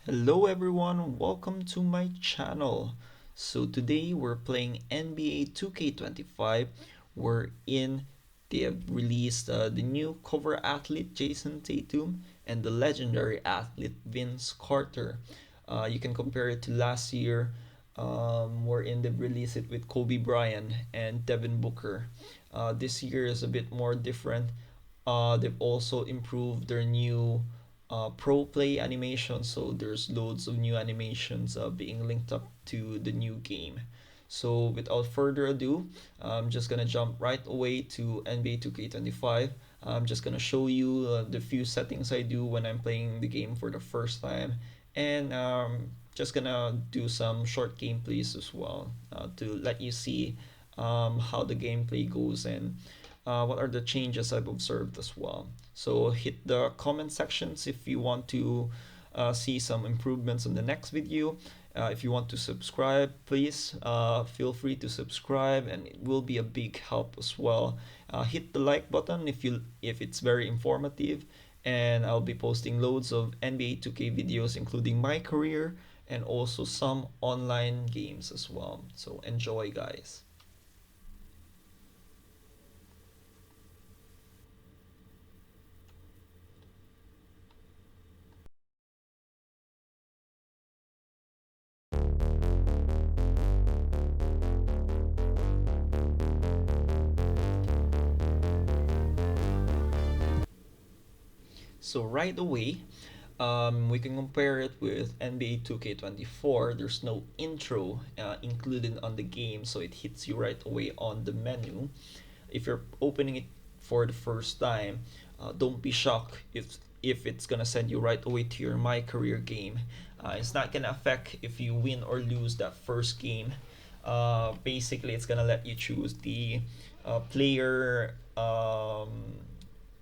Hello everyone, welcome to my channel. So today we're playing NBA 2K25 wherein they have released the new cover athlete Jason Tatum and the legendary athlete Vince Carter. You can compare it to last year wherein they released it with Kobe Bryant and Devin Booker. This year is a bit more different. They've also improved their new pro play animation, so there's loads of new animations being linked up to the new game. So without further ado, I'm just gonna jump right away to NBA 2K25. I'm just gonna show you the few settings I do when I'm playing the game for the first time, and just gonna do some short gameplays as well to let you see how the gameplay goes and what are the changes I've observed as well. So hit the comment sections if you want to see some improvements in the next video. If you want to subscribe, please feel free to subscribe, and it will be a big help as well. Hit the like button if it's very informative, and I'll be posting loads of NBA 2K videos, including my career and also some online games as well. So enjoy, guys. So right away, we can compare it with NBA 2K24. There's no intro included on the game, so it hits you right away on the menu. If you're opening it for the first time, don't be shocked if it's gonna send you right away to your My Career game. It's not gonna affect if you win or lose that first game. Basically, it's gonna let you choose the player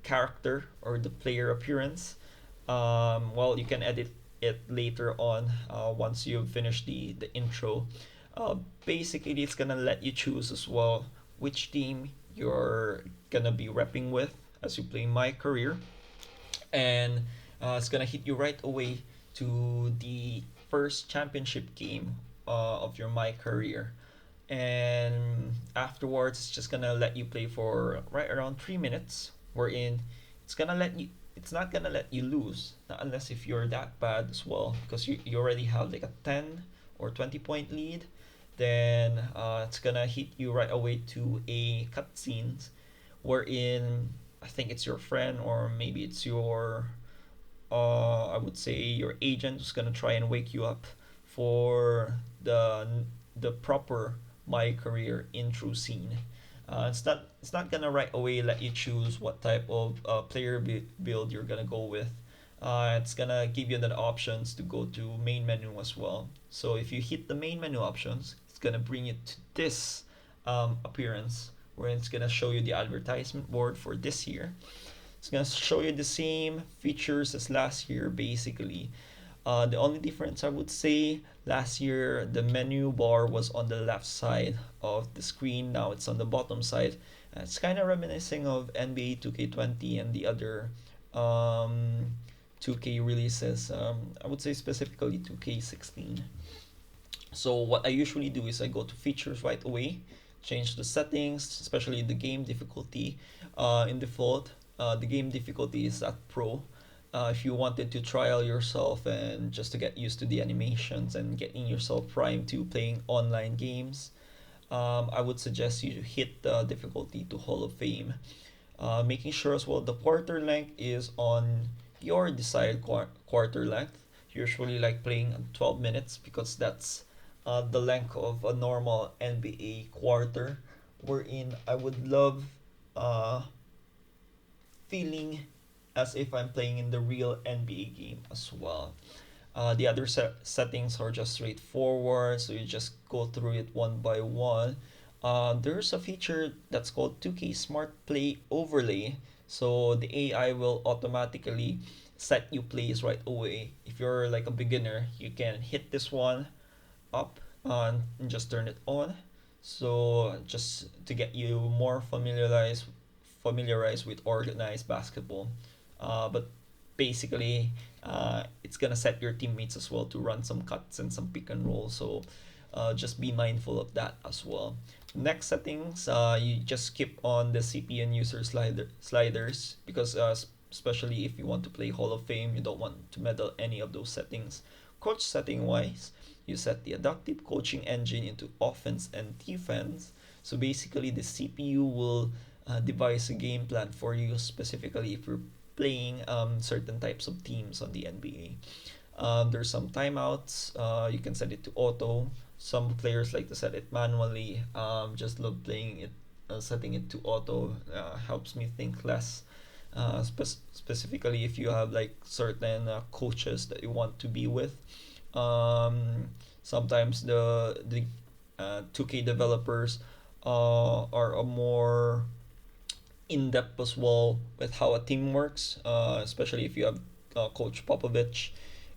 character or the player appearance. Well, you can edit it later on once you've finished the intro. Uh, Basically, it's gonna let you choose as well which team you're gonna be repping with as you play My Career, and it's gonna hit you right away to the first championship game of your My Career, and afterwards it's just gonna let you play for right around 3 minutes. Wherein it's not gonna let you lose, not unless if you're that bad as well, because you already have like a 10 or 20 point lead. Then it's gonna hit you right away to a cutscenes wherein I think it's your friend or maybe it's your I would say your agent who's gonna try and wake you up for the proper My Career intro scene. It's not gonna right away let you choose what type of player build you're gonna go with. It's gonna give you the options to go to main menu as well. So if you hit the main menu options, it's gonna bring you to this appearance where it's gonna show you the advertisement board for this year. It's gonna show you the same features as last year basically. The only difference I would say, last year the menu bar was on the left side of the screen. Now it's on the bottom side. It's kind of reminiscing of NBA 2K20 and the other 2K releases. I would say specifically 2K16. So what I usually do is I go to features right away, change the settings, especially the game difficulty. In default, the game difficulty is at pro. If you wanted to trial yourself and just to get used to the animations and getting yourself primed to playing online games, I would suggest you hit the difficulty to Hall of Fame. Making sure as well the quarter length is on your desired quarter length. Usually like playing 12 minutes because that's the length of a normal NBA quarter. Wherein I would love uh, feeling as if I'm playing in the real NBA game as well. The other settings are just straightforward, so you just go through it one by one. There's a feature that's called 2K Smart Play Overlay, so the AI will automatically set you plays right away. If you're like a beginner, you can hit this one up and just turn it on. So just to get you more familiarized with organized basketball. But basically it's gonna set your teammates as well to run some cuts and some pick and roll. So just be mindful of that as well. Next settings, you just skip on the CP and user sliders because especially if you want to play Hall of Fame, you don't want to meddle any of those settings. Coach setting wise, you set the adaptive coaching engine into offense and defense. So basically, the CPU will devise a game plan for you specifically if you're playing certain types of teams on the NBA. There's some timeouts. You can set it to auto. Some players like to set it manually. Just love playing it, setting it to auto helps me think less. Specifically, if you have like certain coaches that you want to be with, sometimes the 2K developers are a more in depth as well with how a team works, especially if you have Coach Popovich.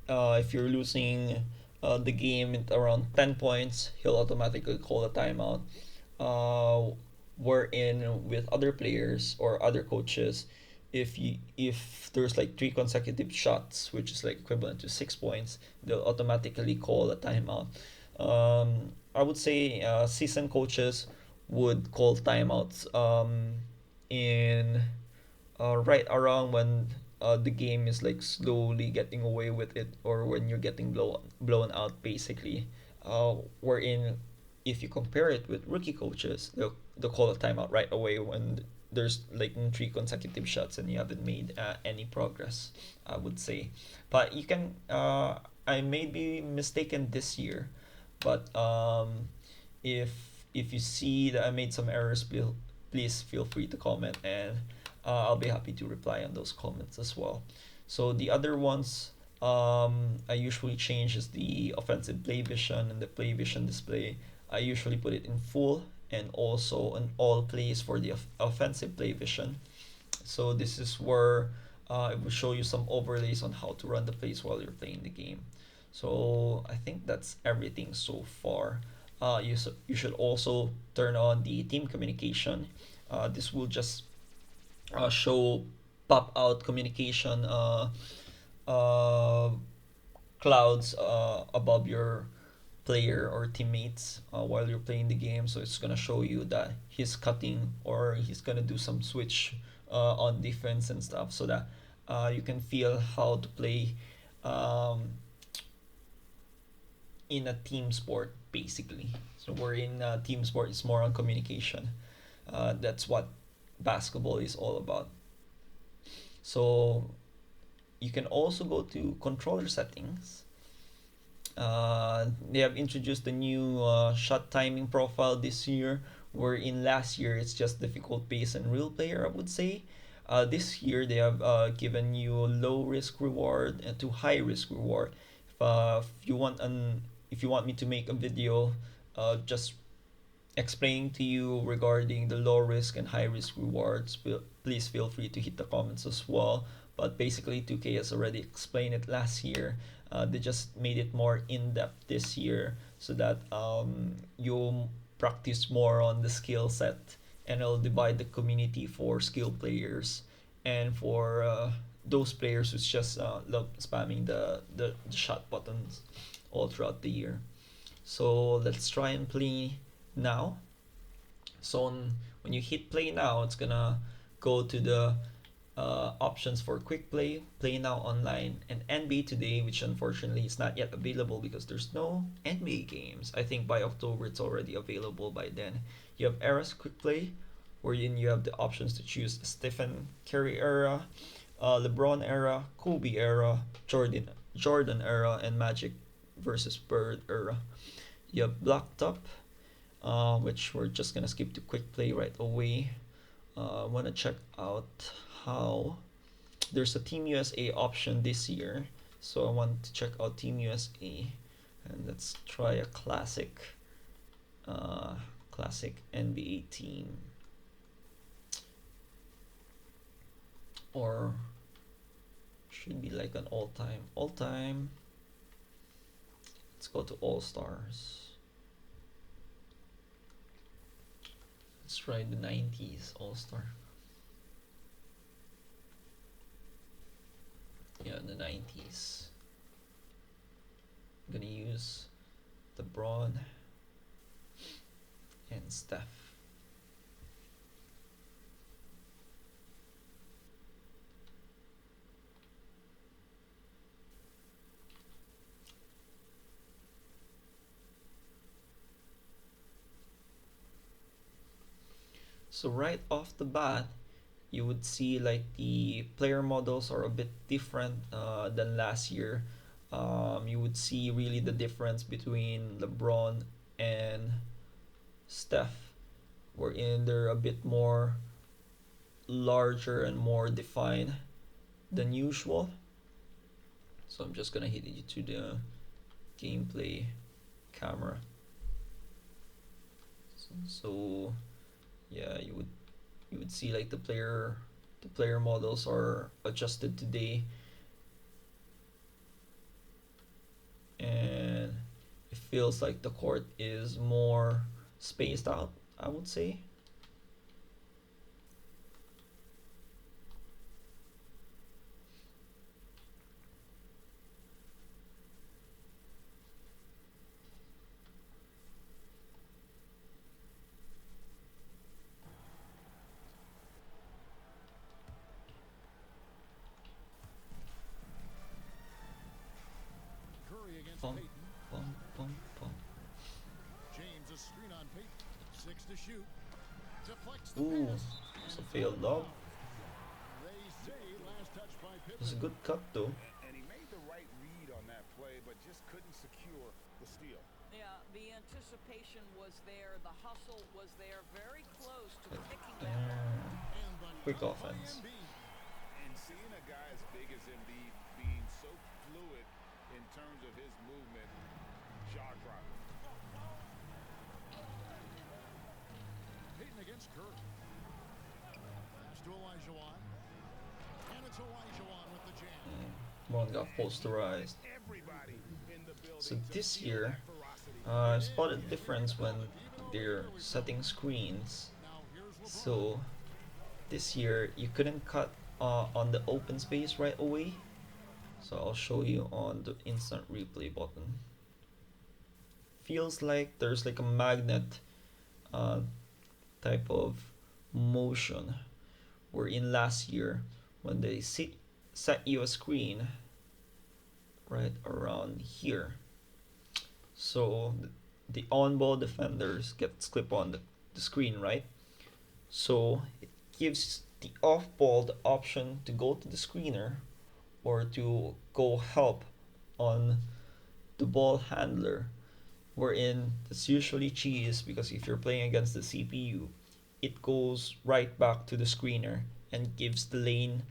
If you're losing the game at around 10 points, he'll automatically call a timeout. Wherein with other players or other coaches, if there's like three consecutive shots, which is like equivalent to 6 points, they'll automatically call a timeout. I would say seasoned coaches would call timeouts in right around when the game is like slowly getting away with it, or when you're getting blown out basically. Wherein if you compare it with rookie coaches, they'll call a timeout right away when there's like three consecutive shots and you haven't made any progress, I would say. But you can I may be mistaken this year, but if if you see that I made some errors, please feel free to comment, and I'll be happy to reply on those comments as well. So the other ones I usually change is the offensive play vision and the play vision display. I usually put it in full, and also on all plays for the offensive play vision. So this is where it will show you some overlays on how to run the plays while you're playing the game. So I think that's everything so far. You should also turn on the team communication. This will just show pop out communication uh, clouds above your player or teammates while you're playing the game. So it's gonna show you that he's cutting or he's gonna do some switch on defense and stuff, so that you can feel how to play um, in a team sport basically. So we're in team sport, it's more on communication. That's what basketball is all about. So you can also go to controller settings. They have introduced a new shot timing profile this year, where in last year it's just difficult pace and real player, I would say. This year they have given you low risk reward and to high risk reward. If you want me to make a video, just explaining to you regarding the low risk and high risk rewards, please feel free to hit the comments as well. But basically, 2K has already explained it last year. They just made it more in depth this year, so that you practice more on the skill set, and it'll divide the community for skill players and for those players who's just love spamming the shot buttons all throughout the year. So let's try and play now. So when you hit play now, it's gonna go to the options for quick play, play now online, and NBA today, which unfortunately is not yet available because there's no NBA games. I think by October it's already available by then. You have Eras quick play, wherein you have the options to choose Stephen Curry era, LeBron era, Kobe era, Jordan era, and Magic versus Bird era. You have Blacktop, which we're just gonna skip to quick play right away. I wanna check out how there's a Team USA option this year, so I want to check out Team USA, and let's try a uh, classic NBA team, or should be like an all-time. Let's go to All Stars. Let's try the 90s All Star. Yeah, in the 90s. I'm gonna use LeBron and Steph. So right off the bat, you would see like the player models are a bit different than last year. You would see really the difference between LeBron and Steph, wherein they're a bit more larger and more defined than usual. So I'm just gonna hit it to the gameplay camera. So yeah, you would see like the player models are adjusted today, and it feels like the court is more spaced out, I would say. Curry against Pump, Peyton. pump, pump, pump. James a screen on Peyton. 6 to shoot. Deflects the Ooh, pass. it's And a it's out failed of lob. bounds. They say last touch by It's a Pippen. good cut though. And he made the right read on that play, but just couldn't secure the steal. Yeah, the anticipation was there, the hustle was there, very close to picking that And up. And the quick dunk by offense. Embiid. And seeing a guy as big as Embiid being so fluid in terms of his movement, jaw dropping. Peyton against Curry. Pass to Olajuwon. And it's Olajuwon with the jam. one got posterized. Everybody in the building. So to this feel year, that ferocity. I spotted a difference when they're setting screens. Now here's LeBron. So this year you couldn't cut on the open space right away. So I'll show you on the instant replay button. Feels like there's like a magnet uh, type of motion. Where in last year when they set you a screen right around here. So the on-ball defenders get clip on the screen, right? So it gives the off-ball the option to go to the screener or to go help on the ball handler, wherein it's usually cheese because if you're playing against the CPU, it goes right back to the screener and gives the lane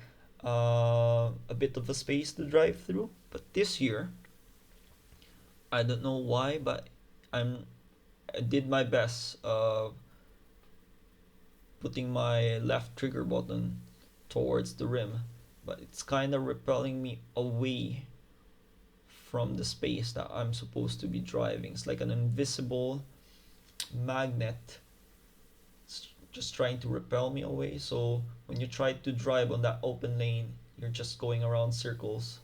a bit of a space to drive through. But this year, I don't know why, but I did my best putting my left trigger button towards the rim, but it's kind of repelling me away from the space that I'm supposed to be driving. It's like an invisible magnet just trying to repel me away. So when you try to drive on that open lane, you're just going around circles,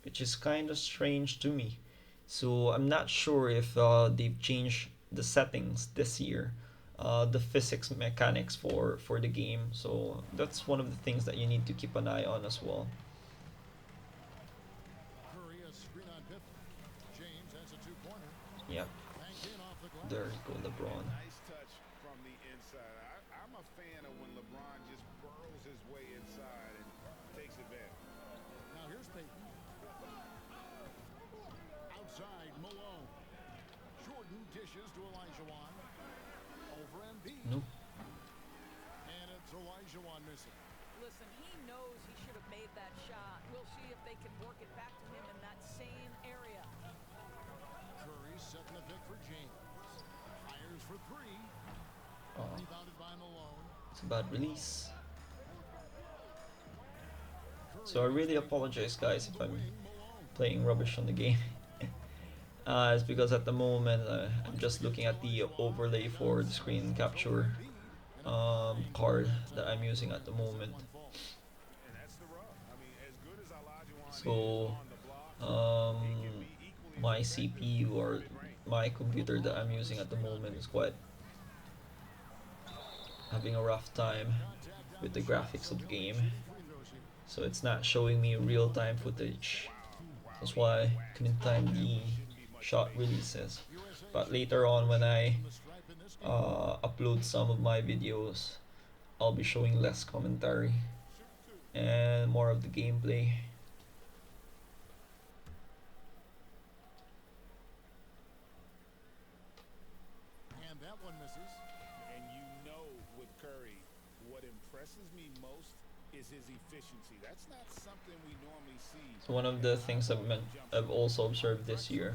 which is kind of strange to me. So I'm not sure if they've changed the settings this year, the physics mechanics for the game. So that's one of the things that you need to keep an eye on as well. Curry a screen on Pippen. James has a two-pointer. Yep, Banked in off the glass. there you go, LeBron. Nice touch from the inside. I'm a fan of when LeBron just burrows his way inside and takes advantage. Now here's Peyton. Outside, Malone. Jordan dishes to Olajuwon. Over Embiid. Nope. And it's Olajuwon missing. Listen, he knows he should have made that shot. We'll see if they can work it back to him in that same area. Curry setting the pick for James. Fires for three. Oh, Rebounded by Malone. it's a bad release. So I really apologize, guys, if I'm playing rubbish on the game. It's because at the moment I'm just looking at the overlay for the screen capture card that I'm using at the moment. And that's the rub. I mean, So my CPU or my computer that I'm using at the moment is quite having a rough time with the graphics of the game, so it's not showing me real-time footage. That's why I couldn't time the shot releases. But later on, when I upload some of my videos, I'll be showing less commentary and more of the gameplay. And that one misses. And you know with Curry, what impresses me most is his efficiency. That's not something we normally see. So one of the things I've also observed this year,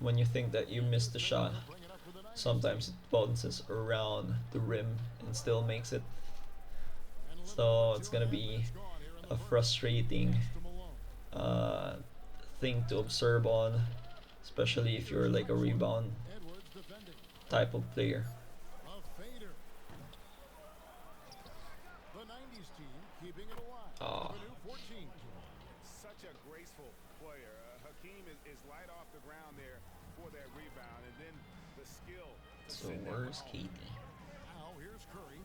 when you think that you missed the shot, sometimes it bounces around the rim and still makes it. So it's gonna be a frustrating thing to observe on, especially if you're like a rebound type of player. The 90s team keeping it alive. Ah. The new 14. Such a graceful player. Hakeem is light off the ground there for that rebound, and then the skill to So send that where's home. KD? Now here's Curry.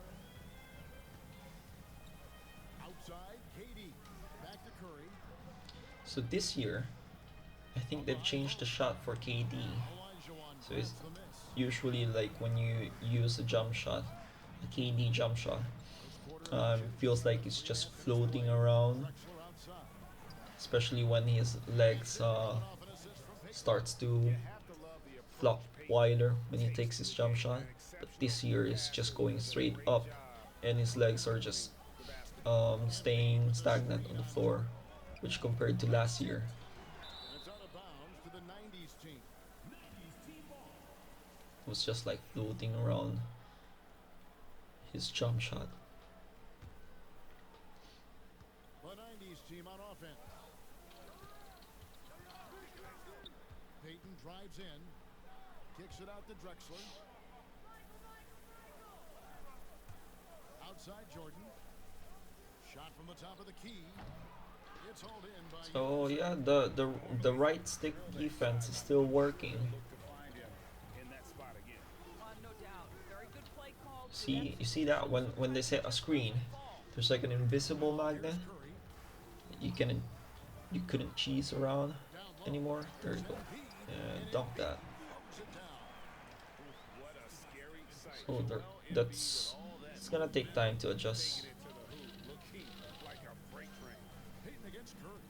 Outside, KD. Back to Curry. So this year, I think they've changed the shot for KD. Olajuwon So it's grabs the miss. usually like when you use a jump shot, a KD jump shot, feels like it's just floating around, Drexler outside. especially when his legs starts to Have to love the approach flop Peyton wider when he takes takes to his the jump game. shot. An But exceptional this year is pass just and going does a straight great up, job and his legs are just the basket. staying stagnant on the floor, which compared to last year, And it's out of bounds to the 90s team. it was just like floating around his jump shot. The 90s team on offense. Peyton drives in. Kicks it out to Drexler. Outside Jordan. Shot from the top of the key. It's hauled in by So USA. yeah, the right stick defense is still working. Look to find him in that spot again. No doubt. Very good play call. See, you see that when they set a screen, there's like an invisible magnet. Curry. You couldn't cheese around Down low. anymore. There you go. And dunk that. Throws it down. What a scary sight. So there, that's it's gonna take time to adjust. Into the hoop, looking like a freight train. Peyton against Curry.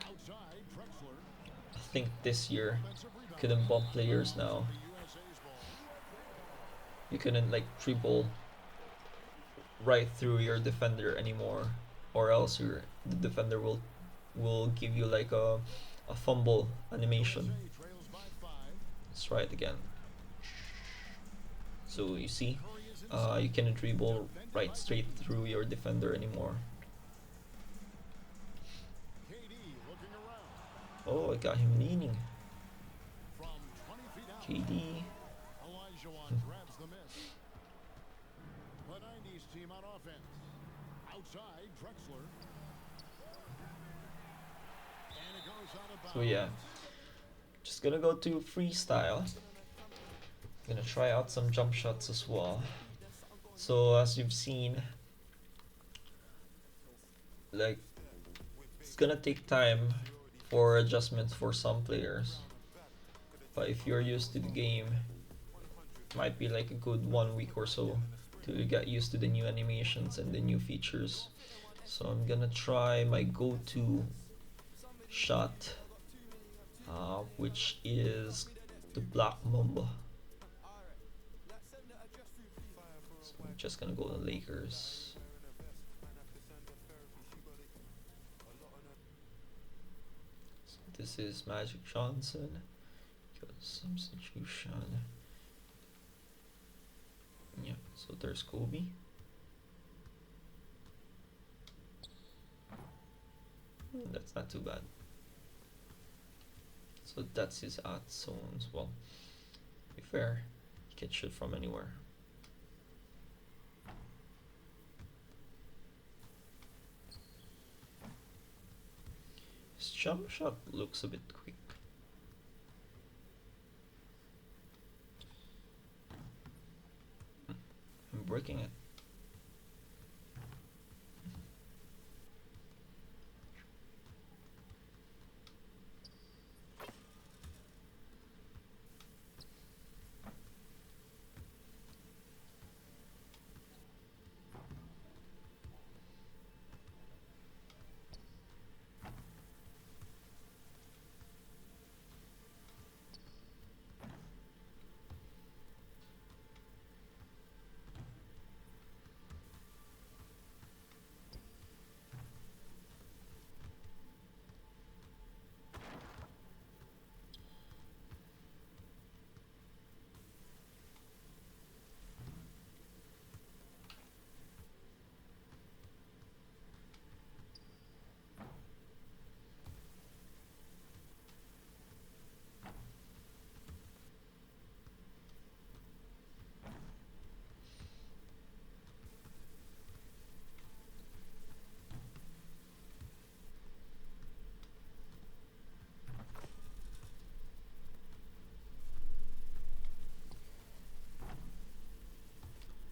Outside Drexler. I think this year Offensive rebound. couldn't bump players now. USA's ball. You couldn't like dribble right through your defender anymore, or else the defender will give you like a fumble animation. USA trails by 5. Let's try it again. So you see, Curry is inside. you cannot dribble right straight through your defender anymore. KD looking around. Oh, I got him leaning. From 20 feet out. KD. Olajuwon grabs the miss. The 90s team on offense. Outside Drexler. And it goes out of bounds. So yeah, just gonna go to freestyle. Gonna try out some jump shots as well. So as you've seen, like it's gonna take time for adjustments for some players. But if you're used to the game, might be like a good 1 week or so till you get used to the new animations and the new features. So I'm gonna try my go-to shot, which is the Black Mamba. So I'm just gonna go to Lakers. So this is Magic Johnson. Got substitution. Yeah, so there's Kobe. That's not too bad. So that's his out zones. Well, to be fair, he can shoot from anywhere. jump shot looks a bit quick. I'm breaking it.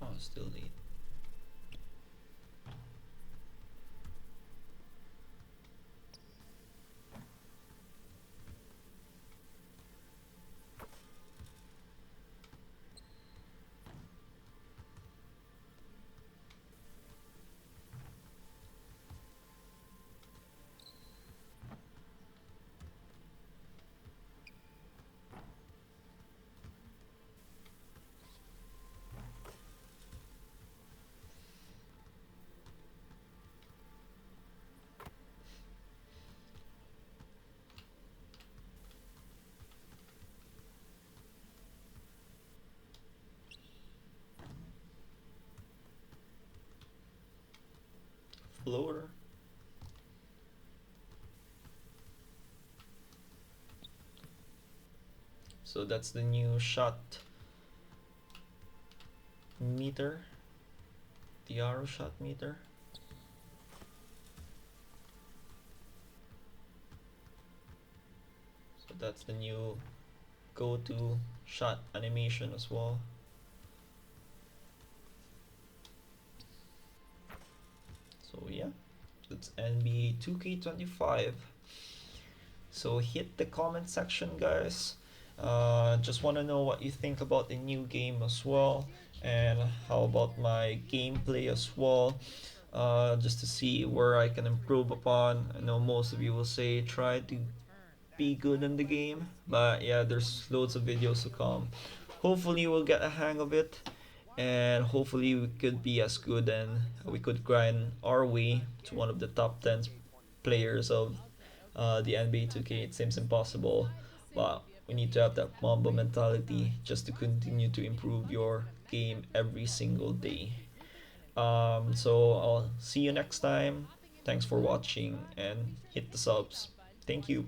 Oh, still late. Floater. So that's the new shot meter, the arrow shot meter. So that's the new go-to shot animation as well. So yeah, that's NBA 2K25. So hit the comment section, guys. Just want to know what you think about the new game as well, and how about my gameplay as well. Just to see where I can improve upon. I know most of you will say try to be good in the game, but yeah, there's loads of videos to come. Hopefully, we'll get a hang of it, and hopefully, we could be as good and we could grind our way to one of the top 10 players of the NBA 2K. It seems impossible, but we need to have that Mamba mentality just to continue to improve your game every single day. So I'll see you next time. Thanks for watching and hit the subs. Thank you.